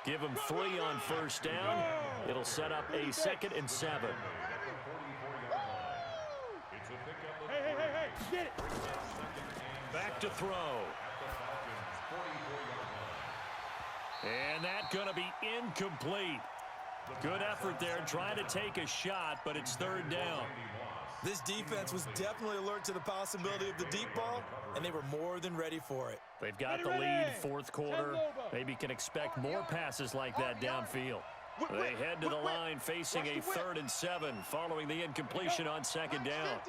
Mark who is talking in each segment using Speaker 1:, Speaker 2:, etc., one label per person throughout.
Speaker 1: Give him 3 on first down. It'll set up a 2nd and 7.
Speaker 2: Hey, get it.
Speaker 1: Back to throw. And that's going to be incomplete. Good effort there trying to take a shot, but it's 3rd down.
Speaker 3: This defense was definitely alert to the possibility of the deep ball, and they were more than ready for it.
Speaker 1: They've got the lead, 4th quarter. Maybe can expect more passes like that downfield. They head to the line facing a 3rd and 7 following the incompletion on 2nd down.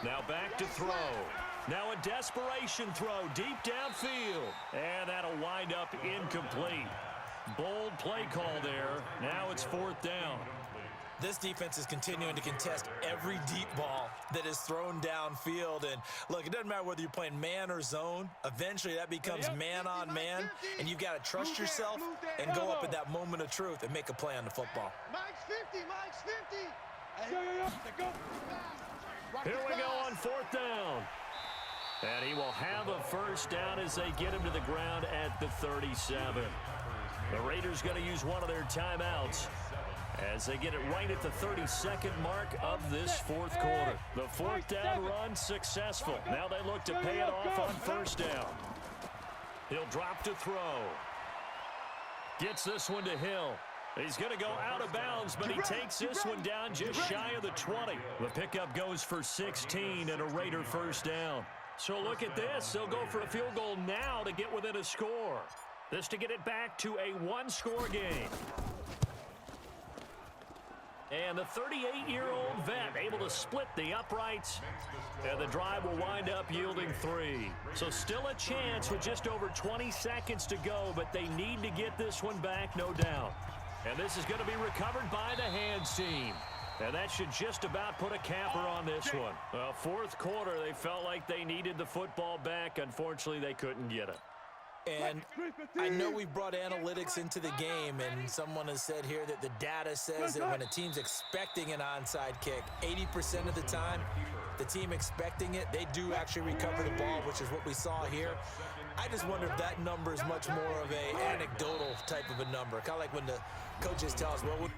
Speaker 1: Now back to throw. Now a desperation throw deep downfield. And that'll wind up incomplete. Bold play call there. Now it's 4th down.
Speaker 3: This defense is continuing to contest every deep ball that is thrown downfield. And look, it doesn't matter whether you're playing man or zone. Eventually that becomes man on man, and you've got to trust yourself and go up at that moment of truth and make a play on the football.
Speaker 2: Mike's 50.
Speaker 1: Here we go on 4th down. And he will have a first down as they get him to the ground at the 37. The Raiders going to use one of their timeouts as they get it right at the 32nd mark of this 4th quarter. The 4th down run successful. Now they look to pay it off on first down. He'll drop to throw. Gets this one to Hill. He's going to go out of bounds, but he takes this one down just shy of the 20. The pickup goes for 16 and a Raider first down. So look at this. They'll go for a field goal now to get within a score. This to get it back to a 1-score game. And the 38-year-old vet able to split the uprights. And the drive will wind up yielding 3. So still a chance with just over 20 seconds to go, but they need to get this one back, no doubt. And this is going to be recovered by the hands team. And that should just about put a capper on this one. Well, 4th quarter, they felt like they needed the football back. Unfortunately, they couldn't get it.
Speaker 3: And I know we've brought analytics into the game, and someone has said here that the data says that when a team's expecting an onside kick, 80% of the time, the team expecting it, they do actually recover the ball, which is what we saw here. I just wonder if that number is much more of a anecdotal type of a number, kind of like when the coaches tell us, well,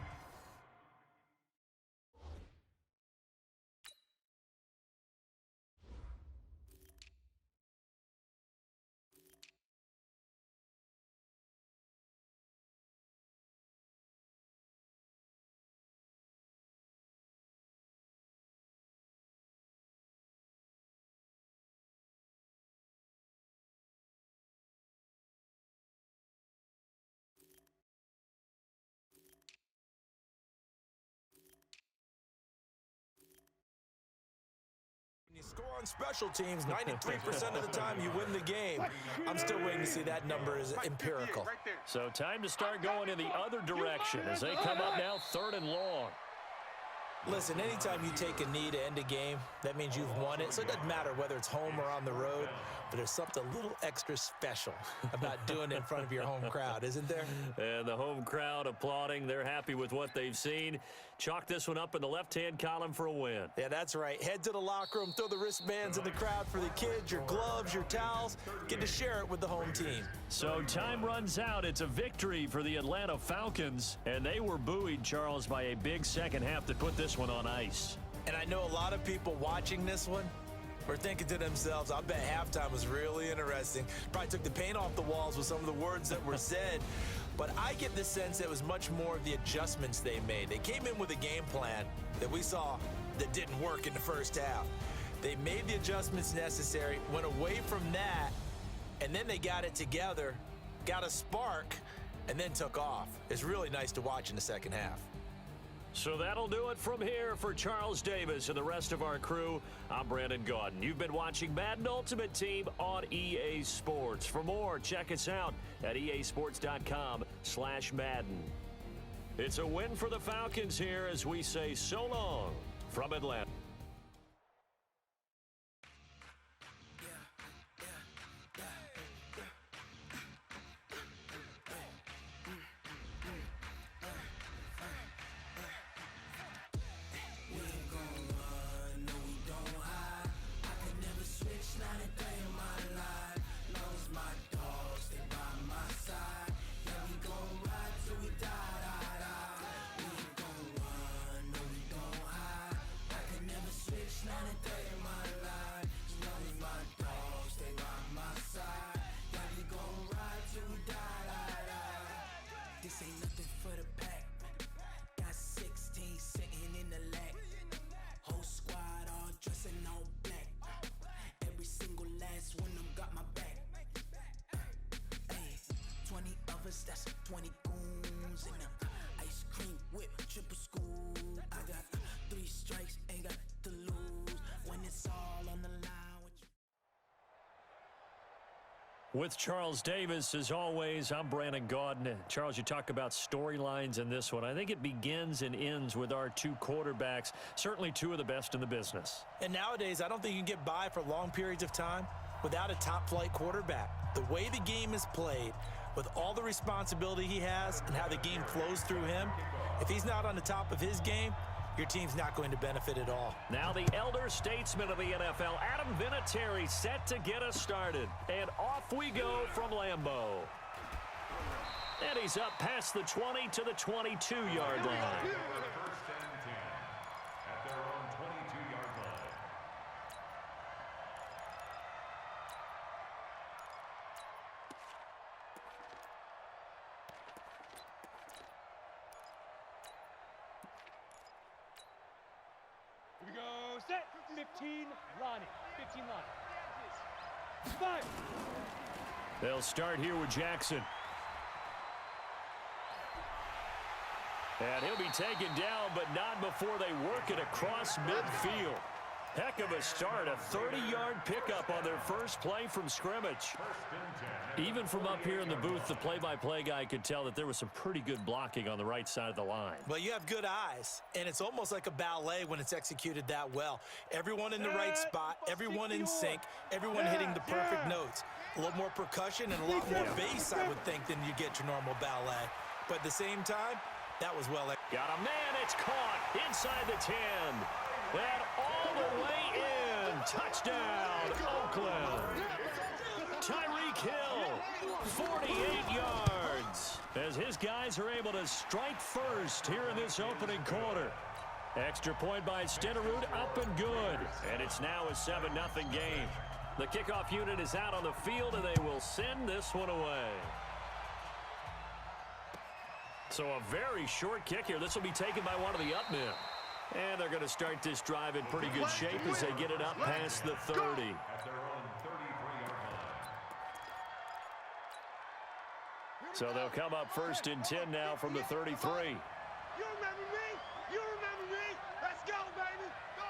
Speaker 3: you score on special teams 93% of the time you win the game. I'm still waiting to see that number is empirical.
Speaker 1: So time to start going in the other direction as they come up now 3rd and long.
Speaker 3: Listen, anytime you take a knee to end a game, that means you've won it. So it doesn't matter whether it's home or on the road, but there's something a little extra special about doing it in front of your home crowd, isn't there?
Speaker 1: And the home crowd applauding. They're happy with what they've seen. Chalk this one up in the left-hand column for a win.
Speaker 3: Yeah, that's right. Head to the locker room, throw the wristbands in the crowd for the kids, your gloves, your towels. Get to share it with the home team.
Speaker 1: So time runs out. It's a victory for the Atlanta Falcons, and they were buoyed, Charles, by a big second half that put this one on ice.
Speaker 3: And I know a lot of people watching this one were thinking to themselves, I bet halftime was really interesting. Probably took the paint off the walls with some of the words that were said. But I get the sense it was much more of the adjustments they made. They came in with a game plan that we saw that didn't work in the first half. They made the adjustments necessary, went away from that, and then they got it together, got a spark, and then took off. It's really nice to watch in the second half.
Speaker 1: So that'll do it from here for Charles Davis and the rest of our crew. I'm Brandon Gaudin. You've been watching Madden Ultimate Team on EA Sports. For more, check us out at easports.com/Madden. It's a win for the Falcons here as we say so long from Atlanta.
Speaker 4: Not a day in my life, long as my dogs stay by me. 20 goons in them. Ice cream whip, triple scoop. I got 3 strikes, ain't got to lose. When it's all on the line.
Speaker 1: With Charles Davis, as always, I'm Brandon Gaudin. Charles, you talk about storylines in this one. I think it begins and ends with our 2 quarterbacks, certainly 2 of the best in the business.
Speaker 3: And nowadays, I don't think you can get by for long periods of time without a top-flight quarterback. The way the game is played, with all the responsibility he has and how the game flows through him, if he's not on the top of his game, your team's not going to benefit at all.
Speaker 1: Now the elder statesman of the NFL, Adam Vinatieri, set to get us started. And off we go from Lambeau. And he's up past the 20 to the 22-yard line.
Speaker 2: Here we go, set, 15, line it, 15 line it. 5.
Speaker 1: They'll start here with Jackson. And he'll be taken down, but not before they work it across midfield. Heck of a start, a 30-yard pickup on their first play from scrimmage. Even from up here in the booth, the play-by-play guy could tell that there was some pretty good blocking on the right side of the line.
Speaker 3: Well, you have good eyes, and it's almost like a ballet when it's executed that well. Everyone in the right spot, everyone in sync, everyone hitting the perfect notes. A little more percussion and a lot more bass, I would think, than you get your normal ballet. But at the same time, that was well.
Speaker 1: Got a man, it's caught inside the 10. And all the way in. Touchdown, Oakland. Tyreek Hill, 48 yards. As his guys are able to strike first here in this opening quarter. Extra point by Stenerud, up and good. And it's now a 7-0 game. The kickoff unit is out on the field, and they will send this one away. So a very short kick here. This will be taken by one of the up men. And they're going to start this drive in pretty good shape as they get it up past the 30. So they'll come up first and 10 now from the 33.
Speaker 2: You remember me? You remember me? Let's go, baby. Go.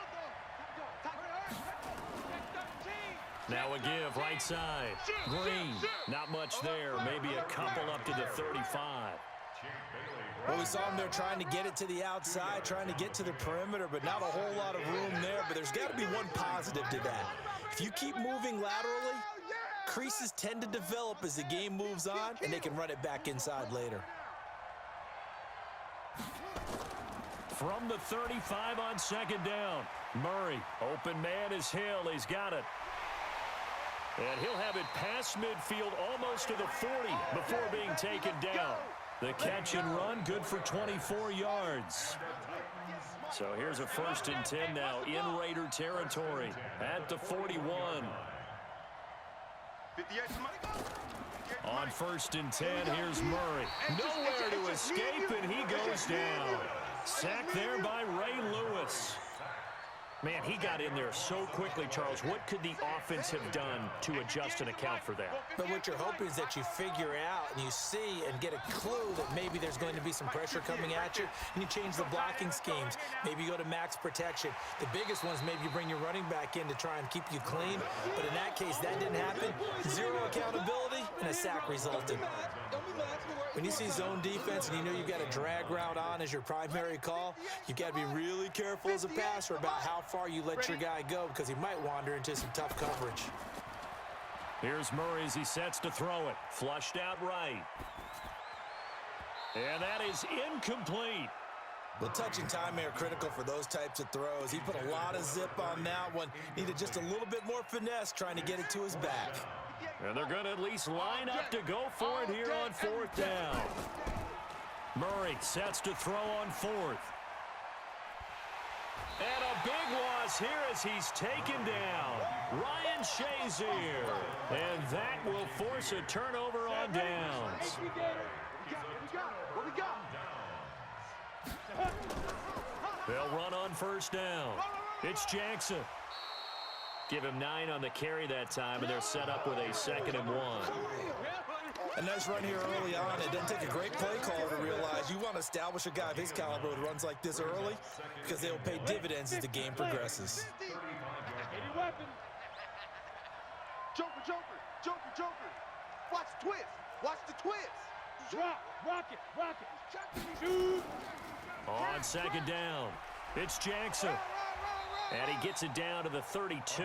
Speaker 1: Now a give, right side. Green, not much there. Maybe a couple up to the 35.
Speaker 3: Well, we saw him there trying to get it to the outside, trying to get to the perimeter, but not a whole lot of room there. But there's got to be one positive to that. If you keep moving laterally, creases tend to develop as the game moves on, and they can run it back inside later.
Speaker 1: From the 35 on second down. Murray, open man is Hill. He's got it. And he'll have it past midfield almost to the 40 before being taken down. The catch and run, good for 24 yards. So here's a first and 10 now in Raider territory at the 41. On first and 10, here's Murray. Nowhere to escape, and he goes down. Sacked there by Ray Lewis. Man, he got in there so quickly, Charles. What could the offense have done to adjust and account for that?
Speaker 3: But what you're hoping is that you figure out and you see and get a clue that maybe there's going to be some pressure coming at you, and you change the blocking schemes. Maybe you go to max protection. The biggest one is maybe you bring your running back in to try and keep you clean. But in that case, that didn't happen. Zero accountability, and a sack resulted. When you see zone defense and you know you've got a drag route on as your primary call, you've got to be really careful as a passer about how far you let your guy go, because he might wander into some tough coverage.
Speaker 1: Here's Murray as he sets to throw it. Flushed out right. And that is incomplete.
Speaker 3: Well, touch and time are critical for those types of throws. He put a lot of zip on that one. Needed just a little bit more finesse trying to get it to his back.
Speaker 1: And they're going to at least line up to go for it here on fourth down. Murray sets to throw on fourth. And a big loss here as he's taken down. Ryan Shazier. And that will force a turnover on downs. They'll run on first down. It's Jackson. Give him 9 on the carry that time, and they're set up with a 2nd and 1.
Speaker 3: A nice run here early on. It doesn't take a great play caller to realize you want to establish a guy of his caliber with runs like this early because they'll pay dividends as the game progresses.
Speaker 2: Any weapon.
Speaker 5: Joker, Joker, Joker, Joker. Watch the twist. Watch the twist.
Speaker 2: Drop. Rocket. Shoot.
Speaker 1: On second down, it's Jackson. And he gets it down to the 32.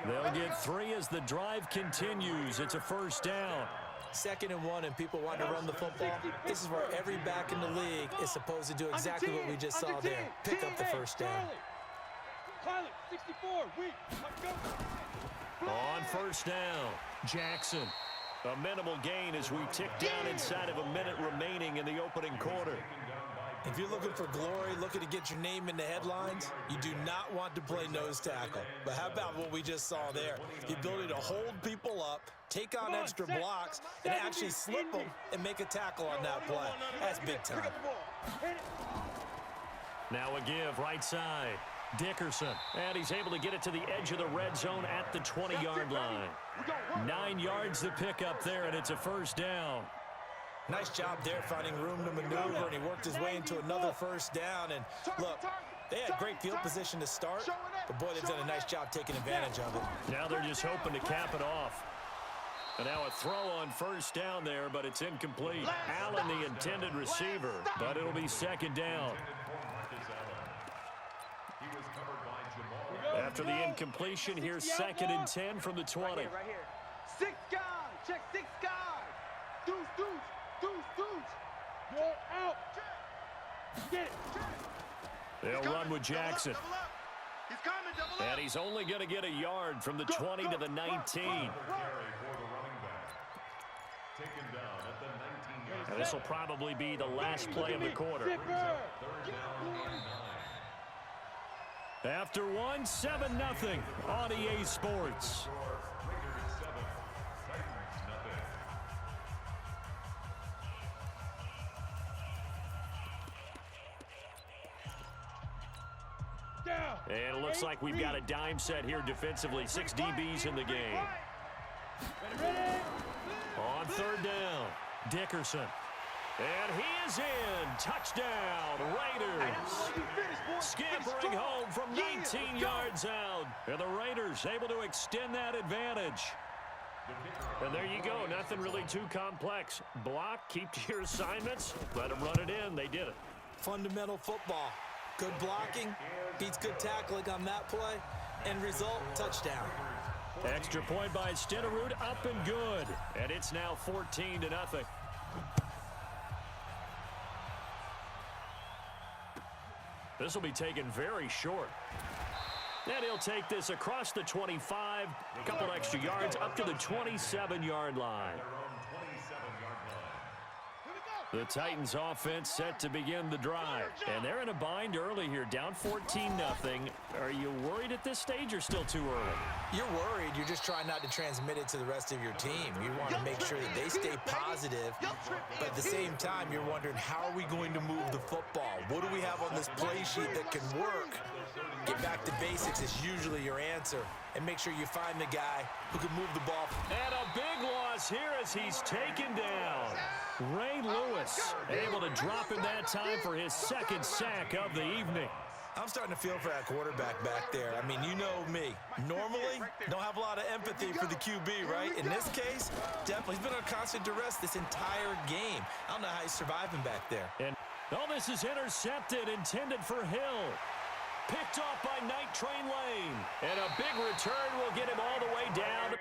Speaker 1: They'll get 3 as the drive continues. It's a first down.
Speaker 3: 2nd and 1 and people want to run the football. This is where every back in the league is supposed to do exactly what we just saw there. Pick up the first down.
Speaker 2: Pilot, 64, weak.
Speaker 1: On first down, Jackson. A minimal gain as we tick down inside of a minute remaining in the opening quarter.
Speaker 3: If you're looking for glory, looking to get your name in the headlines, you do not want to play nose tackle. But how about what we just saw there? The ability to hold people up, take on extra blocks, and actually slip them and make a tackle on that play. That's big time.
Speaker 1: Now a give right side. Dickerson, and he's able to get it to the edge of the red zone at the 20-yard line. 9 yards to pick up there, and it's a first down.
Speaker 3: Nice job there finding room to maneuver, and he worked his way into another first down. And look, they had great field position to start, but boy, they've done a nice job taking advantage of it.
Speaker 1: Now they're just hoping to cap it off. And now a throw on first down there, but it's incomplete. Allen, the intended receiver, but it'll be second down. After the incompletion, here's 2nd and 10 from the 20.
Speaker 5: Right here. 6 guys. Check 6 guys. Deuce.
Speaker 2: You're out. Get it.
Speaker 1: They'll run with Jackson.
Speaker 5: Double up. He's coming, double up.
Speaker 1: And he's only going to get a yard from the 20 to the 19. And this will probably be the last play of the quarter. After 1, 7-0 on EA Sports. And it looks like we've got a dime set here defensively. 6 DBs in the game. On third down, Dickerson. And he is in. Touchdown, Raiders. Scampering home from 19 yards out. And the Raiders able to extend that advantage. And there you go. Nothing really too complex. Block, keep to your assignments. Let them run it in. They did it.
Speaker 3: Fundamental football. Good blocking, beats good tackling on that play. End result, touchdown.
Speaker 1: Extra point by Stenerud, up and good. And it's now 14-0. This will be taken very short. And he'll take this across the 25, a couple extra yards up to the 27-yard line. The Titans offense set to begin the drive. And they're in a bind early here, down 14-0. Are you worried at this stage or still too early?
Speaker 3: You're worried. You're just trying not to transmit it to the rest of your team. You want to make sure that they stay positive, but at the same time, you're wondering, how are we going to move the football? What do we have on this play sheet that can work? Get back to basics is usually your answer, and make sure you find the guy who can move the ball.
Speaker 1: And a big loss here as he's taken down. Ray Lewis able to drop in that time for his 2nd sack of the evening.
Speaker 3: I'm starting to feel for that quarterback back there. I mean, you know me. Normally, don't have a lot of empathy for the QB, right? In this case, definitely. He's been on constant duress this entire game. I don't know how he's surviving back there.
Speaker 1: And this is intercepted, intended for Hill. Picked off by Night Train Lane. And a big return will get him all the way down.